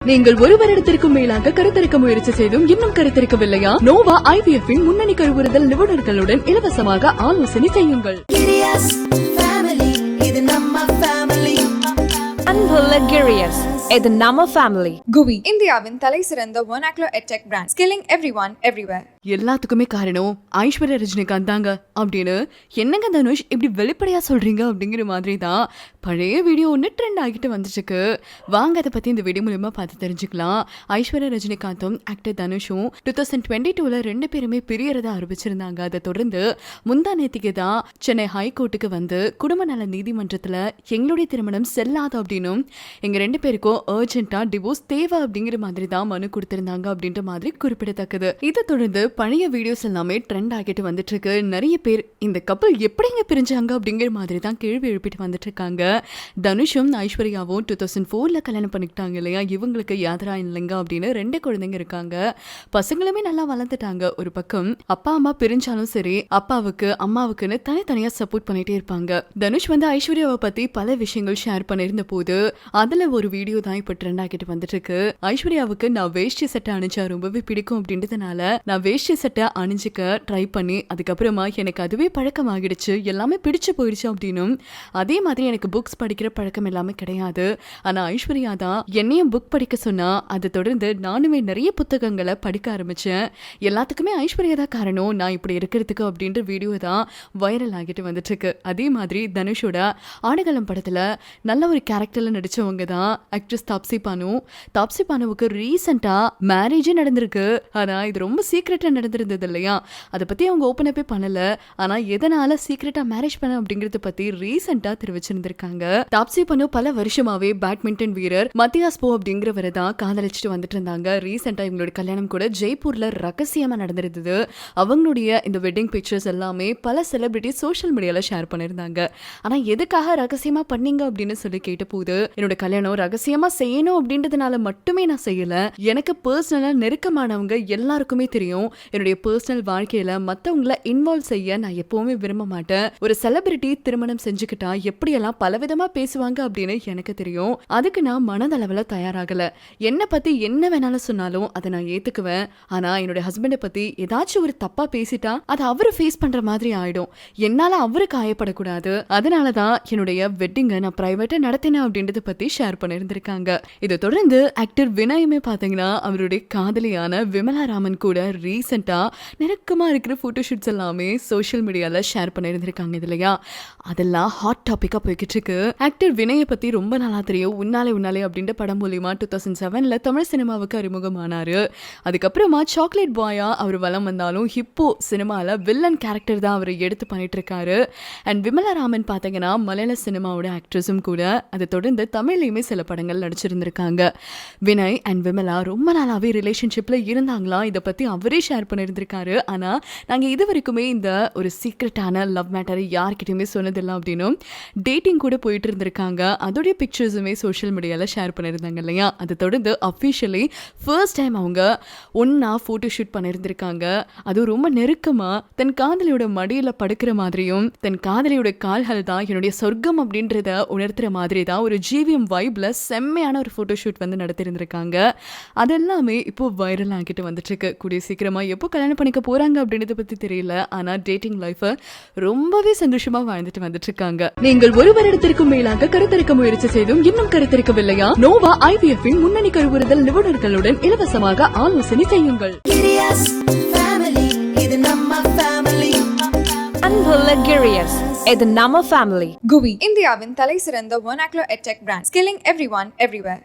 நீங்கள் ஒரு வருடத்திற்கும் மேலாக கருத்தரிக்க முயற்சி செய்தும் இன்னும் கருத்தரிக்கவில்லையா? நோவா IVF இன் முன்னணி கருவுறுதல் நிபுணர்களுடன் இலவசமாக ஆலோசனை செய்யுங்கள். இது நம்ம ஃபேமிலி. குவி இந்தியாவின் தலை சிறந்த vernacular edtech brand, skilling everyone everywhere. எல்லாத்துக்குமே காரணம் ஐஸ்வர்யா ரஜினிகாந்த் தாங்க அப்படின்னு என்னங்க தனுஷ் இப்படி வெளிப்படையா சொல்றீங்க அப்படிங்கிற மாதிரி தான் பழைய வீடியோ ஒன்று ட்ரெண்ட் ஆகிட்டு வந்துச்சுக்கு. வாங்க அதை பத்தி இந்த வீடியோ மூலமா பார்த்து தெரிஞ்சுக்கலாம். ஐஸ்வர்யா ரஜினிகாந்தும் ஆக்டர் தனுஷும் 2022 ரெண்டு பேருமே பிரியறதா ஆரம்பிச்சிருந்தாங்க. அதை தொடர்ந்து முந்தா நேத்திக்கு தான் சென்னை ஹைகோர்ட்டுக்கு வந்து குடும்ப நல நீதிமன்றத்துல எங்களுடைய திருமணம் செல்லாது அப்படின்னும் எங்க ரெண்டு பேருக்கும் அர்ஜென்ட்டா டிவோர்ஸ் தேவை அப்படிங்கிற மாதிரி தான் மனு கொடுத்திருந்தாங்க அப்படின்ற மாதிரி குறிப்பிடத்தக்கது. இதை தொடர்ந்து பழைய வீடியோஸ் எல்லாமே ட்ரெண்ட் ஆகிட்டு வந்துட்டு இருக்கு. நிறைய பேர் இந்த கப்பல் எப்படிங்க பிரிஞ்சாங்க அப்படிங்கிற மாதிரி தான் கேள்வி எழுப்பிட்டு வந்துட்டு இருக்காங்க. தனுஷும் ஐஸ்வர்யாவும் 2004 கல்யாணம் பண்ணிக்கிட்டாங்க இல்லையா? இவங்களுக்கு யாதரா இல்லைங்க அப்படின்னு ரெண்டு குழந்தைங்க இருக்காங்க. பசங்களுமே நல்லா வளர்ந்துட்டாங்க. ஒரு பக்கம் அப்பா அம்மா பிரிஞ்சாலும் சரி அப்பாவுக்கு அம்மாவுக்குன்னு தனித்தனியா சப்போர்ட் பண்ணிட்டே இருப்பாங்க. தனுஷ் வந்து ஐஸ்வர்யாவை பத்தி பல விஷயங்கள் ஷேர் பண்ணிருந்த போது அதுல ஒரு வீடியோ தான் இப்ப ட்ரெண்ட் ஆகிட்டு வந்துட்டு இருக்கு. ஐஸ்வர்யாவுக்கு நான் வேஷ்டி சட்டை அணிஞ்சா ரொம்பவே பிடிக்கும் அப்படின்றதுனால நான் வேஷ்டி சட்டை அணிஞ்சுக்க ட்ரை பண்ணி அதுக்கப்புறமா எனக்கு அதுவே பழக்கமாகிடுச்சு, எல்லாமே பிடிச்சு போயிடுச்சு அப்படின்னும் அதே மாதிரி எனக்கு புக்ஸ் படிக்கிற பழக்கம் எல்லாமே கிடையாது. ஆனா ஐஸ்வர்யா தான் என்னையும் புக் படிக்க சொன்னா அதை தொடர்ந்து நானுமே நிறைய புத்தகங்களை படிக்க ஆரம்பிச்சேன். எல்லாத்துக்குமே ஐஸ்வர்யா தான் காரணம் நான் இப்படி இருக்கிறதுக்கு அப்படின்ற வீடியோ தான் வைரல் ஆகிட்டு வந்துட்டு இருக்கு. அதே மாதிரி தனுஷோட ஆடுகளம் படத்துல நல்ல ஒரு கேரக்டர்ல நடிச்சவங்க தான் ஆக்ட்ரஸ் தாப்சி பானு. தாப்சி பானுவுக்கு ரீசெண்டா மேரேஜே நடந்திருக்கு. ஆனா இது ரொம்ப சீக்ரெட்டா நடந்திருந்தது இல்லையா? அதை பத்தி அவங்க ஓப்பன் அப்பே பண்ணல. ஆனா எதனால சீக்ரெட்டா மேரேஜ் பண்ண அப்படிங்கறத பத்தி ரீசெண்டா தெரிவிச்சிருந்திருக்காங்க. தாப்சி பானு பல வருஷமாவே பேட்மிண்டன் வீரர் மத்தியாஸ் போ அப்படிங்கிறவரை தான் காதலிச்சுட்டு வந்துட்டு இருந்தாங்க. ரீசெண்டா இவங்களோட கல்யாணம் கூட ஜெய்ப்பூர்ல ரகசியமா நடந்திருந்தது. அவங்களுடைய இந்த வெட்டிங் பிக்சர்ஸ் எல்லாமே பல செலிபிரிட்டி சோஷியல் மீடியால ஷேர் பண்ணிருந்தாங்க. ஆனா எதுக்காக ரகசியமா பண்ணீங்க அப்படின்னு சொல்லி கேட்ட போது என்னோட கல்யாணம் ரகசியமா செய்யணும் அப்படின்றதுனால மட்டுமே நான் செய்யல, எனக்கு பர்சனலா நெருக்கமானவங்க எல்லாருக்குமே தெரியும் என்னுடைய பர்சனல் வாழ்க்கையில மத்தவங்களை இன்வால்வ் செய்ய நான் எப்பவுமே விரும்ப மாட்டேன். ஒரு செலிபிரிட்டி திருமணம் செஞ்சுக்கிட்டா எப்படியெல்லாம் பலவிதமா பேசுவாங்க அப்படின்னு எனக்கு தெரியும். அதுக்கு நான் மனதளவுல தயாராகல. என்ன பத்தி என்ன வேணாலும் சொன்னாலும் அதை நான் ஏத்துக்குவேன். ஆனா என்னோட ஹஸ்பண்டை பத்தி ஏதாச்சும் ஒரு தப்பா பேசிட்டா அதை அவரு ஃபேஸ் பண்ற மாதிரி ஆயிடும். என்னால அவரு காயப்படக்கூடாது. அதனாலதான் என்னுடைய வெட்டிங்கை நான் பிரைவேட்டா நடத்தினேன் அப்படின்றத பத்தி ஷேர் பண்ணிருந்திருக்காங்க. இதை தொடர்ந்து ஆக்டர் வினயுமே பாத்தீங்கன்னா அவருடைய காதலியான விமலா ராமன் கூட ரீசெண்டா நெருக்கமா இருக்கிற போட்டோஷூட்ஸ் எல்லாமே சோஷியல் மீடியால ஷேர் பண்ணிருந்திருக்காங்க. இதுலையா அதெல்லாம் ஹாட் டாபிக்கா போய்கிட்டு இருக்கு. ஆக்டர் வினயை பத்தி ரொம்ப நல்லா தெரியும். உன்னாலே உன்னாலே அப்படின்ற படம் மூலியமா 2007 தமிழ் சினிமாவுக்கு அறிமுகமானாரு. அதுக்கப்புறமா சாக்லேட் பாயா அவர் வலம் வந்தாலும் இப்போ சினிமால வில்லன் கேரக்டர் தான் அவர் எடுத்து பண்ணிட்டு இருக்காரு. அண்ட் விமலா ராமன் பாத்தீங்கன்னா மலையாள சினிமாவோட ஆக்ட்ரஸும் கூட. அதை தொடர்ந்து தமிழ்லயுமே சில படங்கள் நடிச்சிருந்திருக்காங்க. வினய் அண்ட் விமலா ரொம்ப நாளாவே ரிலேஷன்ஷிப்ல இருந்தாங்களா? இதை பத்தி அவரே ஷேர் பண்ணிருந்திருக்காரு. ஆனா நாங்க இது வரைக்குமே இந்த ஒரு சீக்ரெட்டான லவ் மேட்டரை யார்கிட்டயுமே சொன்னதில்லை அப்படின்னும் டேட்டிங் கூட போயிட்டு இருந்திருக்காங்க. அதோடைய பிக்சர்ஸுமே சோஷியல் மீடியால ஷேர் பண்ணிருந்தாங்க இல்லையா? அதை தொடர்ந்து அஃபிஷியலி ஃபர்ஸ்ட் டைம் அவங்க ஒன்னா போட்டோ ஷூட் பண்ணிருந்திருக்காங்க. அதுவும் ரொம்ப நெருக்கமா தன் காதலியோட மடியில படுக்கிற மாதிரியும் தன் காதலியோட கால்கள் தான் என்னுடைய சொர்க்கம் அப்படின்றத உணர்த்துற மாதிரி தான் ஒரு ஜிவிஎம் வைப்ல செம்மையான ஒரு போட்டோ ஷூட் வந்து நடத்திருந்திருக்காங்க. அதெல்லாமே இப்போ வைரல் ஆகிட்டு வந்துட்டு இருக்கு. கூடிய சீக்கிரமா எப்போ கல்யாணம் பண்ணிக்க போறாங்க அப்படின்றத பத்தி தெரியல. ஆனா டேட்டிங் லைஃப் ரொம்பவே சந்தோஷமா வாழ்ந்துட்டு வந்துட்டு இருக்காங்க. நீங்கள் ஒரு வருடத்திற்கும் மேலாக கருத்தரிக்க முயற்சி செய்தும் இன்னும் கருத்தரிக்கவில்லையா? நோவா IVF இன் முன்னணி கருவுறுதல் நிபுணர்களுடன் இலவசமாக ஆலோசனை செய்யுங்கள். இது நம்ம ஃபேமிலி. குவி இந்தியாவின் தலை சிறந்த vernacular edtech brand, skilling everyone everywhere.